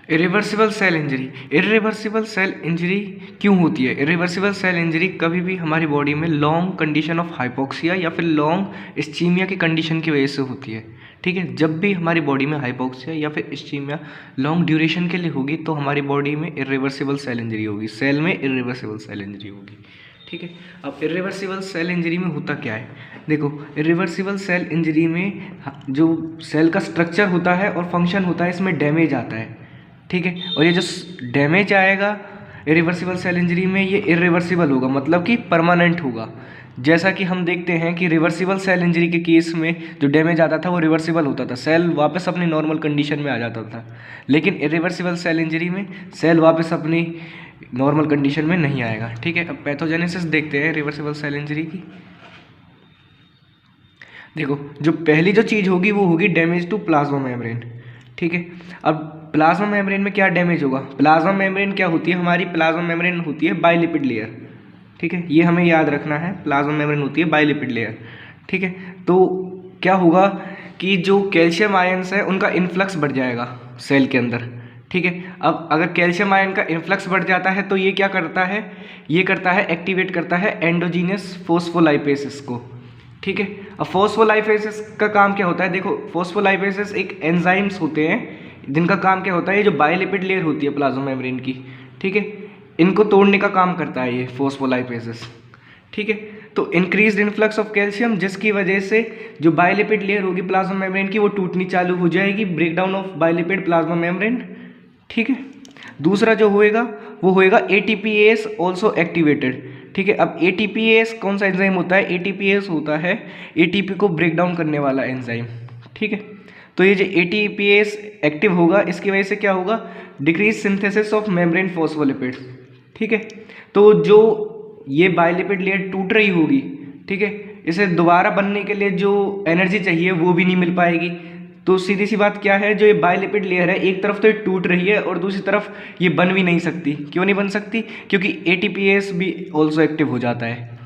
Irreversible cell injury. Irreversible cell injury क्यों होती है? इरिवर्सिबल सेल इंजरी कभी भी हमारी बॉडी में लॉन्ग कंडीशन ऑफ हाइपोक्सिया या फिर लॉन्ग इस्चीमिया की कंडीशन की वजह से होती है। ठीक है, जब भी हमारी बॉडी में हाइपोक्सिया या फिर इस्चीमिया लॉन्ग ड्यूरेशन के लिए होगी तो हमारी बॉडी में इरिवर्सिबल सेल इंजरी होगी, सेल में इरिवर्सिबल सेल इंजरी होगी। ठीक है, अब इरिवर्सिबल सेल इंजरी में होता क्या है? देखो, इरिवर्सिबल सेल इंजरी में जो सेल का स्ट्रक्चर होता है और फंक्शन होता है, इसमें डैमेज आता है। ठीक है, और ये जो डैमेज आएगा इरिवर्सिबल सेल इंजरी में, ये इरिवर्सिबल होगा, मतलब कि परमानेंट होगा। जैसा कि हम देखते हैं कि रिवर्सिबल सेल इंजरी के केस में जो डैमेज आता था वो रिवर्सिबल होता था, सेल वापस अपनी नॉर्मल कंडीशन में आ जाता था। लेकिन इरिवर्सिबल सेल इंजरी में सेल वापस अपनी नॉर्मल कंडीशन में नहीं आएगा। ठीक है, अब पैथोजेनेसिस देखते हैं रिवर्सिबल सेल इंजरी की। देखो, जो पहली जो चीज़ होगी वो होगी डैमेज टू प्लाज्मा मेम्ब्रेन। ठीक है, अब प्लाज्मा मेम्ब्रेन में क्या डैमेज होगा? प्लाज्मा मेम्ब्रेन क्या होती है? हमारी प्लाज्मा मेम्ब्रेन होती है बाइलिपिड लेयर। ठीक है, ये हमें याद रखना है, प्लाज्मा मेम्ब्रेन होती है बाइलिपिड लेयर। ठीक है, तो क्या होगा कि जो कैल्शियम आयंस है उनका इन्फ्लक्स बढ़ जाएगा सेल के अंदर। ठीक है, अब अगर कैल्शियम आयन का इन्फ्लक्स बढ़ जाता है तो ये क्या करता है? ये करता है, एक्टिवेट करता है एंडोजीनियस फोस्फोलाइपेसिस को। ठीक है, अब फोस्फोलाइपेसिस का काम क्या होता है? देखो, फोस्फोलाइपेसिस एक एंजाइम्स होते हैं जिनका काम क्या होता है? ये जो बाइलिपिड लेयर होती है प्लाज्मा मेम्ब्रेन की, ठीक है, इनको तोड़ने का काम करता है ये फोस्फोलाइपेसिस। ठीक है, तो इंक्रीज्ड इन्फ्लक्स ऑफ कैल्शियम, जिसकी वजह से जो बाइलिपिड लेयर होगी प्लाज्मा मेम्ब्रेन की वो टूटनी चालू हो जाएगी, breakdown of bilipid plasma membrane. ठीक है, दूसरा जो होएगा वो होएगा एटीपीएस ऑल्सो एक्टिवेटेड। ठीक है, अब एटीपीएस कौन सा एंजाइम होता है? एटीपीएस होता है एटीपी को ब्रेक डाउन करने वाला एंजाइम। ठीक है, तो ये जो एटीपीएस एक्टिव होगा इसकी वजह से क्या होगा? Decrease synthesis of membrane phospholipids. ठीक है, तो जो ये बाइलिपिड लेयर टूट रही होगी, ठीक है, इसे दोबारा बनने के लिए जो एनर्जी चाहिए वो भी नहीं मिल पाएगी। तो सीधी सी बात क्या है, जो ये बाइलिपिड लेयर है एक तरफ तो ये टूट रही है और दूसरी तरफ ये बन भी नहीं सकती। क्यों नहीं बन सकती? क्योंकि एटीपीएस भी ऑल्सो एक्टिव हो जाता है।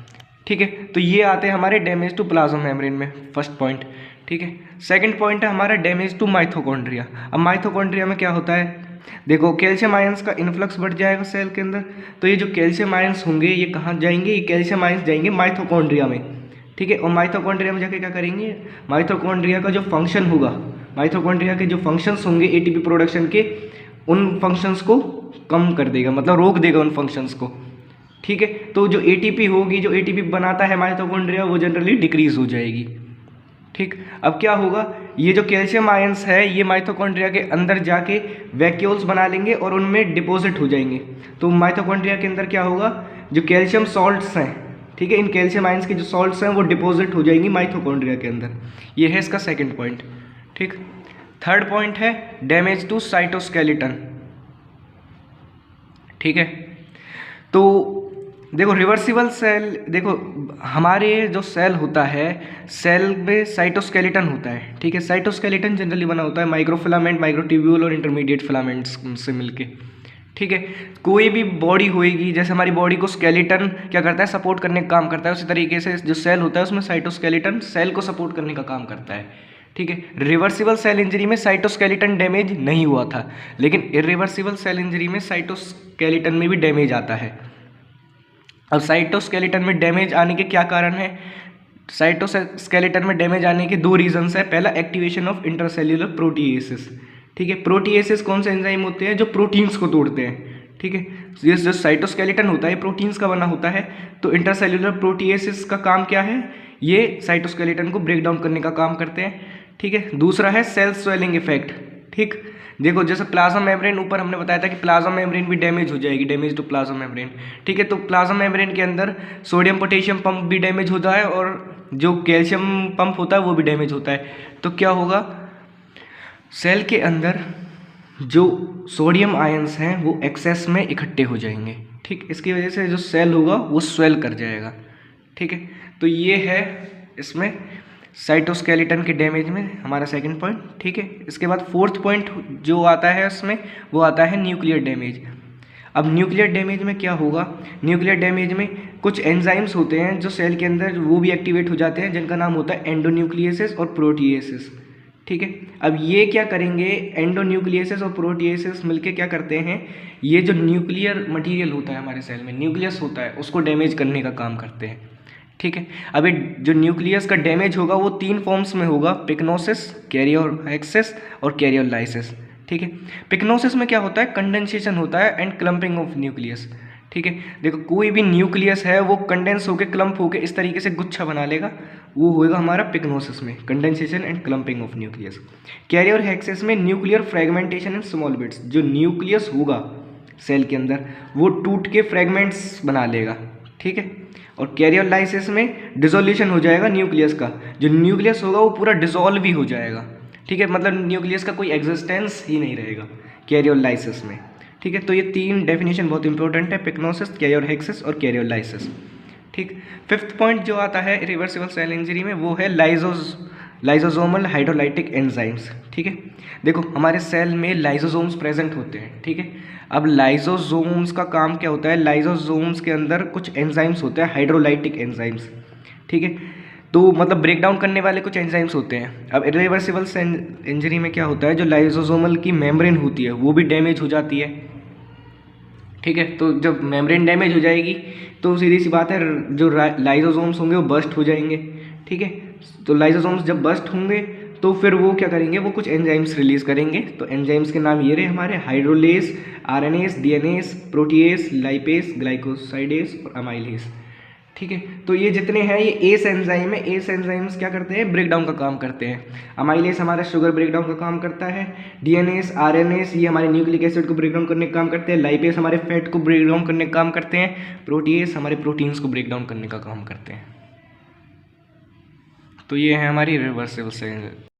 ठीक है, तो ये आते हैं हमारे डैमेज टू प्लाज्मा मेम्ब्रेन में, फर्स्ट पॉइंट। ठीक है, सेकंड पॉइंट है हमारा डैमेज टू माइटोकॉन्ड्रिया। अब माइटोकॉन्ड्रिया में क्या होता है? देखो, कैल्शियम आयंस का इन्फ्लक्स बढ़ जाएगा सेल के अंदर, तो ये जो कैल्शियम आयंस होंगे ये कहाँ जाएंगे? ये कैल्शियम आयंस जाएंगे माइटोकॉन्ड्रिया में। ठीक है, और माइटोकॉन्ड्रिया में जाके क्या करेंगे? माइटोकॉन्ड्रिया का जो फंक्शन होगा, माइटोकॉन्ड्रिया के जो फंक्शंस होंगे एटीपी प्रोडक्शन के, उन फंक्शंस को कम कर देगा, मतलब रोक देगा उन फंक्शंस को। ठीक है, तो जो एटीपी होगी, जो एटीपी बनाता है माइटोकॉन्ड्रिया, वो जनरली डिक्रीज हो जाएगी। ठीक, अब क्या होगा? ये जो कैल्शियम आयंस है ये माइटोकॉन्ड्रिया के अंदर जाके वैक्यूल्स बना लेंगे और उनमें डिपॉजिट हो जाएंगे। तो माइटोकॉन्ड्रिया के अंदर क्या होगा? जो कैल्शियम सॉल्ट्स हैं, ठीक है, इन कैल्शियम आयंस के जो सॉल्ट्स हैं वो डिपॉजिट हो जाएंगी माइटोकॉन्ड्रिया के अंदर। ये है इसका सेकंड पॉइंट। ठीक, थर्ड पॉइंट है डैमेज टू साइटोस्केलेटन। ठीक है, तो देखो, रिवर्सिबल सेल, देखो हमारे जो सेल होता है, सेल में साइटोस्केलेटन होता है। ठीक है, साइटोस्केलेटन जनरली बना होता है माइक्रोफिलामेंट, माइक्रोट्यूब्यूल और इंटरमीडिएट फिलामेंट्स से मिलके। ठीक है, कोई भी बॉडी होएगी, जैसे हमारी बॉडी को स्केलेटन क्या करता है? सपोर्ट करने का काम करता है, उसी तरीके से जो सेल होता है उसमें साइटोस्केलेटन सेल को सपोर्ट करने का काम करता है। ठीक है, रिवर्सिबल सेल इंजरी में साइटोस्केलेटन डैमेज नहीं हुआ था, लेकिन इरिवर्सिबल सेल इंजरी में साइटोस्केलेटन में भी डैमेज आता है। अब साइटोस्केलेटन में डैमेज आने के क्या कारण है? साइटोस्केलेटन में डैमेज आने के दो रीजंस है। पहला, एक्टिवेशन ऑफ इंटरसेल्यूलर प्रोटीएसिस। ठीक है, प्रोटीएसिस कौन से एंजाइम होते हैं? जो प्रोटीन्स को तोड़ते हैं। ठीक है, ये जो साइटोस्केलेटन होता है प्रोटीन्स का बना होता है, तो इंटरसेल्यूलर प्रोटीएसिस का काम क्या है? ये साइटोस्केलेटन को ब्रेक डाउन करने का काम करते हैं। ठीक है, दूसरा है सेल स्वेलिंग इफेक्ट। ठीक, देखो जैसे प्लाज्मा मेम्ब्रेन, ऊपर हमने बताया था कि प्लाज्मा मेम्ब्रेन भी डैमेज हो जाएगी, डैमेज टू प्लाज्मा मेम्ब्रेन। ठीक है, तो प्लाज्मा मेम्ब्रेन के अंदर सोडियम पोटेशियम पंप भी डैमेज होता है और जो कैल्शियम पंप होता है वो भी डैमेज होता है। तो क्या होगा? सेल के अंदर जो सोडियम आयंस हैं वो एक्सेस में इकट्ठे हो जाएंगे। ठीक, इसकी वजह से जो सेल होगा वो स्वेल कर जाएगा। ठीक है, तो ये है इसमें साइटोस्केलेटन के डैमेज में हमारा सेकंड पॉइंट। ठीक है, इसके बाद फोर्थ पॉइंट जो आता है उसमें वो आता है न्यूक्लियर डैमेज। अब न्यूक्लियर डैमेज में क्या होगा? न्यूक्लियर डैमेज में कुछ एंजाइम्स होते हैं जो सेल के अंदर वो भी एक्टिवेट हो जाते हैं, जिनका नाम होता है एंडोन्यूक्लियेसिस और प्रोटीएसिस। ठीक है। अब ये क्या करेंगे, एंडोन्यूक्लियसेस और प्रोटिएसेस मिलके क्या करते हैं, ये जो न्यूक्लियर मटेरियल होता है हमारे सेल में, न्यूक्लियस होता है, उसको डैमेज करने का काम करते हैं। ठीक है। अब ये जो न्यूक्लियस का डैमेज होगा वो 3 फॉर्म्स में होगा, पिक्नोसिस, कैरियोहेक्सिस और कैरियोलाइसिस। ठीक है। पिक्नोसिस में क्या होता है, कंडेंसेशन होता है एंड क्लम्पिंग ऑफ न्यूक्लियस। ठीक है। देखो कोई भी न्यूक्लियस है वो कंडेंस होकर क्लम्प होकर इस तरीके से गुच्छा बना लेगा, वो होएगा हमारा पिक्नोसिस में, condensation and clumping of nucleus. Karyorrhexis में nuclear fragmentation in small bits, जो न्यूक्लियस होगा सेल के अंदर वो टूट के फ्रेगमेंट्स बना लेगा। ठीक है। और कैरियोलाइसिस में डिसोल्यूशन हो जाएगा न्यूक्लियस का, जो न्यूक्लियस होगा वो पूरा डिसॉल्व ही हो जाएगा। ठीक है, मतलब न्यूक्लियस का कोई एग्जिस्टेंस ही नहीं रहेगा कैरियोलाइसिस में। ठीक है। तो ये 3 डेफिनेशन बहुत इंपॉर्टेंट है, पिक्नोसिस, कैरियोहेक्सिस और कैरियोलाइसिस। ठीक। 5th पॉइंट जो आता है रिवर्सिबल सेल इंजरी में वो है लाइसोसोमल हाइड्रोलाइटिक एंजाइम्स। ठीक है। देखो हमारे सेल में लाइसोसोम्स प्रेजेंट होते हैं। ठीक है। अब लाइसोसोम्स का काम क्या होता है, लाइसोसोम्स के अंदर कुछ एंजाइम्स होते हैं, हाइड्रोलाइटिक एंजाइम्स। ठीक है। तो मतलब ब्रेक डाउन करने वाले कुछ एंजाइम्स होते हैं। अब इरिवर्सिबल इंजरी में क्या होता है, जो लाइसोसोमल की मेम्ब्रेन होती है वो भी डैमेज हो जाती है। ठीक है। तो जब मेम्ब्रेन डैमेज हो जाएगी तो सीधी सी बात है, जो लाइसोसोम्स होंगे वो बस्ट हो जाएंगे। ठीक है। तो लाइसोसोम्स जब बस्ट होंगे तो फिर वो क्या करेंगे, वो कुछ एंजाइम्स रिलीज करेंगे। तो एंजाइम्स के नाम ये रहे हमारे, hydrolase, RNase, DNase, protease, lipase, glycosidase और अमाइलेस। ठीक है। तो ये जितने हैं ये एस एंजाइम है। एस एंजाइम्स क्या करते हैं, ब्रेक डाउन का काम करते हैं। अमाइलेस हमारा शुगर ब्रेक डाउन का काम करता है, डीएनएस, आरएनएस ये हमारे न्यूक्लिक एसिड को ब्रेक डाउन करने का काम करते हैं, लाइपेस हमारे फैट को ब्रेक डाउन करने का काम करते हैं, प्रोटीएस हमारे प्रोटीन्स को ब्रेक डाउन करने का काम करते हैं। तो ये है हमारी रिवर्सिबल सेल